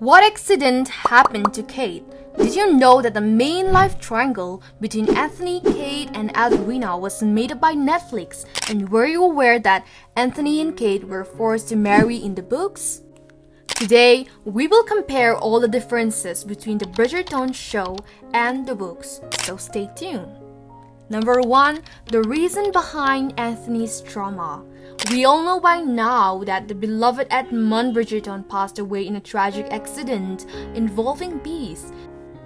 What accident happened to Kate? Did you know that the main life triangle between Anthony, Kate, and Edwina was made up by Netflix? And were you aware that Anthony and Kate were forced to marry in the books? Today, we will compare all the differences between the Bridgerton show and the books, so stay tuned. Number 1. The reason behind Anthony's trauma. We all know by now that the beloved Edmund Bridgerton passed away in a tragic accident involving bees.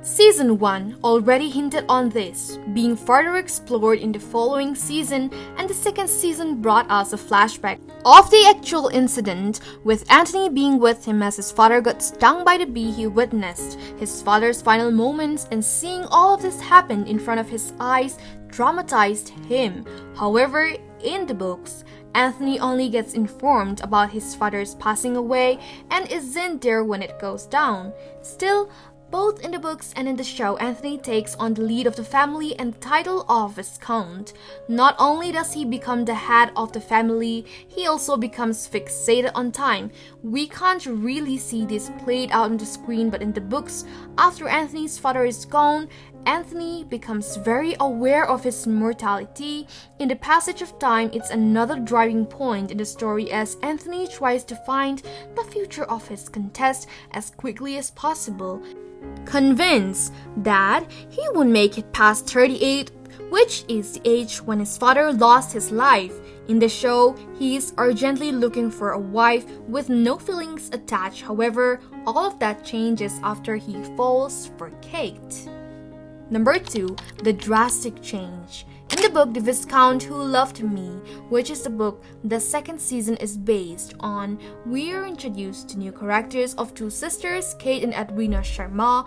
Season 1 already hinted on this, being further explored in the following season, and the second season brought us a flashback of the actual incident, with Anthony being with him as his father got stung by the bee he witnessed. His father's final moments and seeing all of this happen in front of his eyes traumatized him. However, in the books, Anthony only gets informed about his father's passing away and isn't there when it goes down. Still, both in the books and in the show, Anthony takes on the lead of the family and the title of Viscount. Not only does he become the head of the family, he also becomes fixated on time. We can't really see this played out on the screen, but in the books, after Anthony's father is gone, Anthony becomes very aware of his mortality. In the passage of time, it's another driving point in the story as Anthony tries to find the future of his contest as quickly as possible, convinced that he would make it past 38, which is the age when his father lost his life. In the show, he is urgently looking for a wife with no feelings attached. However, all of that changes after he falls for Kate. Number 2. The drastic change. In the book The Viscount Who Loved Me, which is the book the second season is based on, we are introduced to new characters of two sisters, Kate and Edwina Sharma.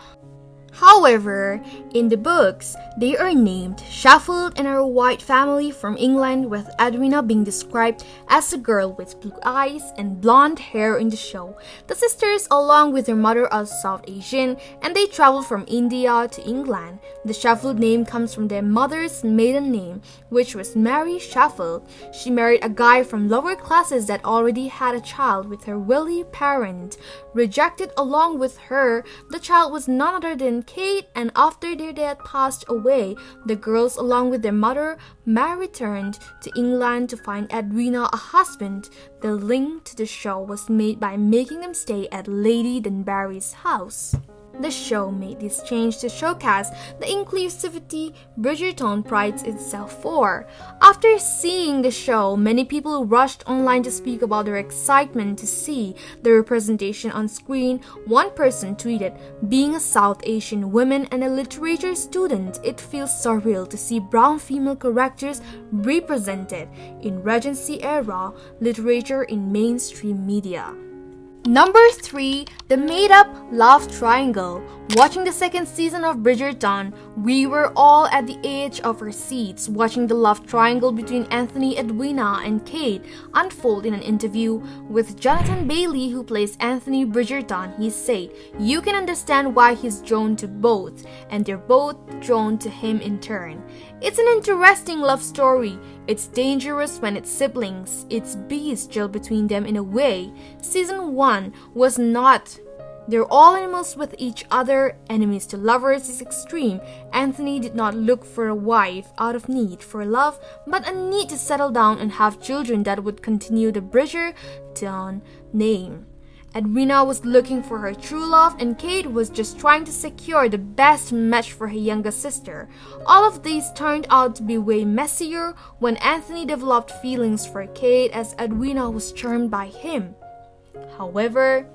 However, in the books, they are named Sheffield and are a white family from England, with Edwina being described as a girl with blue eyes and blonde hair in the show. The sisters, along with their mother, are South Asian, and they travel from India to England. The Sheffield name comes from their mother's maiden name, which was Mary Sheffield. She married a guy from lower classes that already had a child with her wealthy parent. Rejected along with her, the child was none other than Kate, and after their dad passed away, the girls, along with their mother, Mary, returned to England to find Edwina a husband. The link to the show was made by making them stay at Lady Danbury's house. The show made this change to showcase the inclusivity Bridgerton prides itself for. After seeing the show, many people rushed online to speak about their excitement to see the representation on screen. One person tweeted, "Being a South Asian woman and a literature student, it feels surreal to see brown female characters represented in Regency era literature in mainstream media." Number 3. The made-up love triangle. Watching the second season of Bridgerton, we were all at the edge of our seats watching the love triangle between Anthony, Edwina, and Kate unfold. In an interview with Jonathan Bailey, who plays Anthony Bridgerton, he said, "You can understand why he's drawn to both, and they're both drawn to him in turn. It's an interesting love story. It's dangerous when it's siblings. It's bestial between them in a way. Season 1 was not. They're all animals with each other. Enemies to lovers is extreme. Anthony did not look for a wife out of need for love, but a need to settle down and have children that would continue the Bridgerton name. Edwina was looking for her true love, and Kate was just trying to secure the best match for her younger sister. All of these turned out to be way messier when Anthony developed feelings for Kate, as Edwina was charmed by him. However,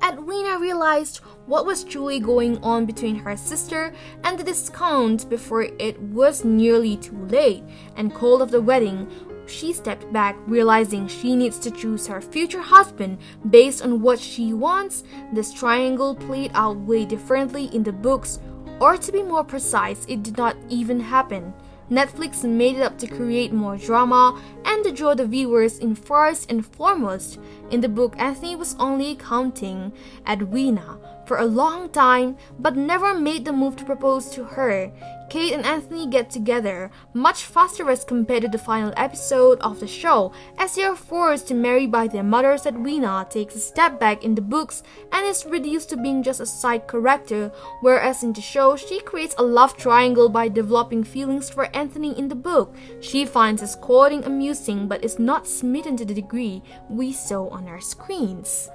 Edwina realized what was truly going on between her sister and the Viscount before it was nearly too late, and cold of the wedding, she stepped back, realizing she needs to choose her future husband based on what she wants. This triangle played out way differently in the books, or to be more precise, it did not even happen. Netflix made it up to create more drama and to draw the viewers in. First and foremost, In the book, Anthony was only counting Edwina for a long time but never made the move to propose to her. Kate and Anthony get together much faster as compared to the final episode of the show, as they are forced to marry by their mothers. Edwina takes a step back in the books and is reduced to being just a side character, whereas in the show she creates a love triangle by developing feelings for Anthony in the book. She finds his courting amusing but is not smitten to the degree we saw on our screens.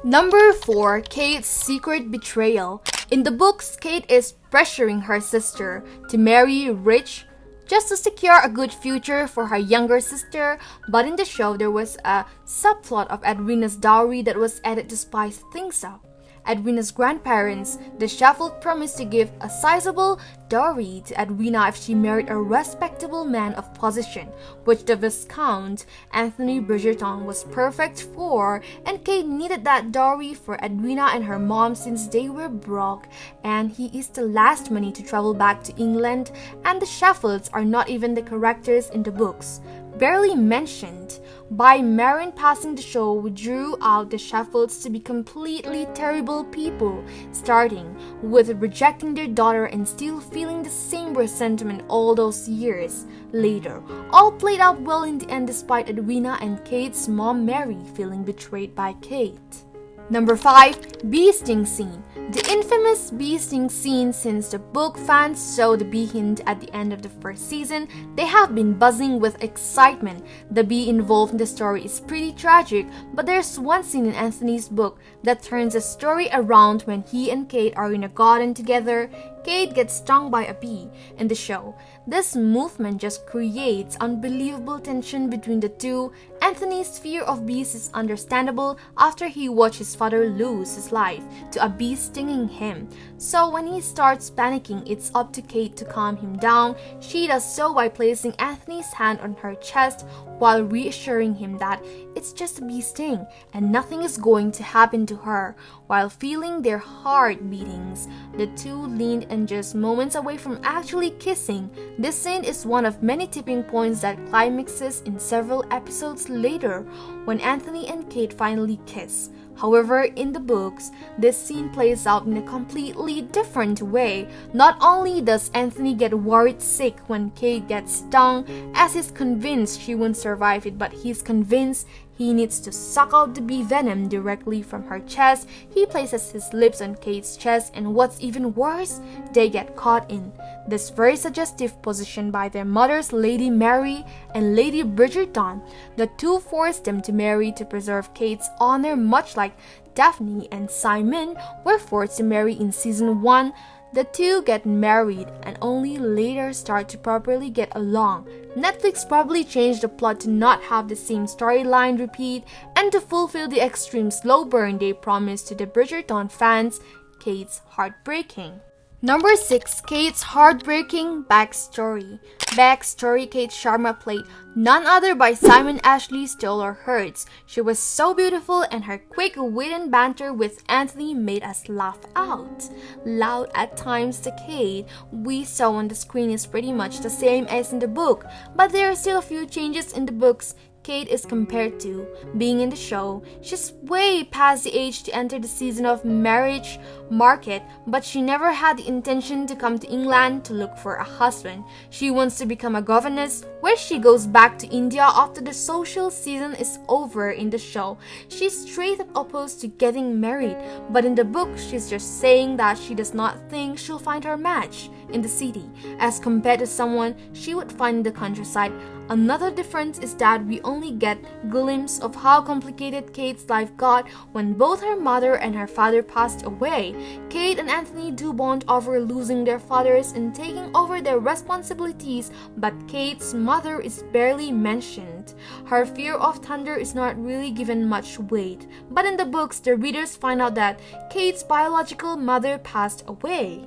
Number 4. Kate's secret betrayal. In the books, Kate is pressuring her sister to marry rich just to secure a good future for her younger sister, but in the show there was a subplot of Edwina's dowry that was added to spice things up. Edwina's grandparents, the Sheffield, promised to give a sizable dowry to Edwina if she married a respectable man of position, which the Viscount Anthony Bridgerton was perfect for, and Kate needed that dowry for Edwina and her mom since they were broke, and he is the last money to travel back to England, and the Sheffields are not even the characters in the books. Barely mentioned. By Marin passing the show, we drew out the Sheffields to be completely terrible people, starting with rejecting their daughter and still feeling the same resentment all those years later. All played out well in the end despite Edwina and Kate's mom Mary feeling betrayed by Kate. Number 5. Bee sting scene. The infamous bee sting scene. Since the book fans saw the bee hint at the end of the first season, they have been buzzing with excitement. The bee involved in the story is pretty tragic, but there's one scene in Anthony's book that turns the story around when he and Kate are in a garden together. Kate gets stung by a bee in the show. This movement just creates unbelievable tension between the two. Anthony's fear of bees is understandable after he watched his father lose his life to a bee stinging him. So when he starts panicking, it's up to Kate to calm him down. She does so by placing Anthony's hand on her chest while reassuring him that it's just a bee sting and nothing is going to happen to her. While feeling their heart beatings, the two leaned and just moments away from actually kissing. This scene is one of many tipping points that climaxes in several episodes later when Anthony and Kate finally kiss. However, in the books, this scene plays out in a completely different way. Not only does Anthony get worried sick when Kate gets stung, as he's convinced she won't survive it, but he's convinced he needs to suck out the bee venom directly from her chest. He places his lips on Kate's chest, and what's even worse, they get caught in this very suggestive position by their mothers, Lady Mary and Lady Bridgerton. The two forced them to marry to preserve Kate's honor, much like Daphne and Simon were forced to marry in season 1. The two get married and only later start to properly get along. Netflix probably changed the plot to not have the same storyline repeat and to fulfill the extreme slow burn they promised to the Bridgerton fans. Kate's heartbreaking. Number 6. Kate's heartbreaking backstory. Kate Sharma played none other by Simon Ashley stole our hearts. She was so beautiful and her quick wit and banter with Anthony made us laugh out loud at times. The Kate we saw on the screen is pretty much the same as in the book, but there are still a few changes in the books. Kate is compared to being in the show. She's way past the age to enter the season of marriage market, but she never had the intention to come to England to look for a husband. She wants to become a governess, where she goes back to India after the social season is over. In the show, she's straight up opposed to getting married, but in the book, she's just saying that she does not think she'll find her match in the city, as compared to someone she would find in the countryside. Another difference is that we only get a glimpse of how complicated Kate's life got when both her mother and her father passed away. Kate and Anthony do bond over losing their fathers and taking over their responsibilities, but Kate's mother is barely mentioned. Her fear of thunder is not really given much weight, but in the books, the readers find out that Kate's biological mother passed away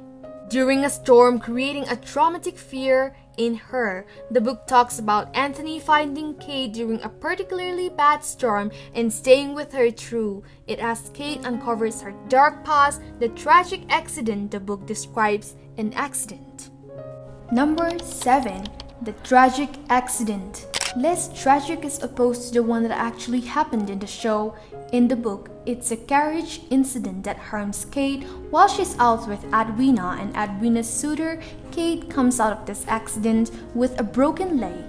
during a storm, creating a traumatic fear in her. The book talks about Anthony finding Kate during a particularly bad storm and staying with her through it as Kate uncovers her dark past. The tragic accident the book describes an accident. Number 7. The tragic accident. less tragic as opposed to the one that actually happened in the show. In the book, it's a carriage incident that harms Kate while she's out with Edwina, and Edwina's suitor, Kate, comes out of this accident with a broken leg.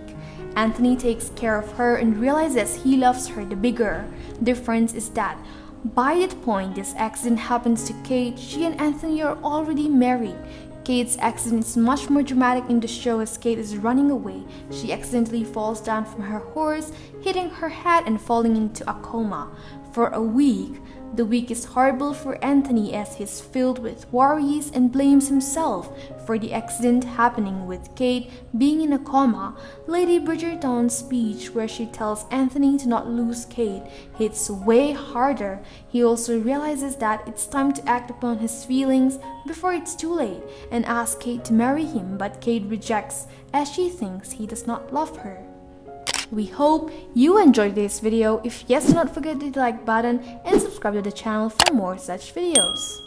Anthony takes care of her and realizes he loves her the bigger. Difference is that by the point this accident happens to Kate, she and Anthony are already married. Kate's accident is much more dramatic in the show as Kate is running away. She accidentally falls down from her horse, hitting her head and falling into a coma. For a week, the week is horrible for Anthony as he's filled with worries and blames himself for the accident happening with Kate being in a coma. Lady Bridgerton's speech where she tells Anthony to not lose Kate hits way harder. He also realizes that it's time to act upon his feelings before it's too late and asks Kate to marry him, but Kate rejects as she thinks he does not love her. We hope you enjoyed this video. If yes, do not forget to hit the like button and subscribe to the channel for more such videos.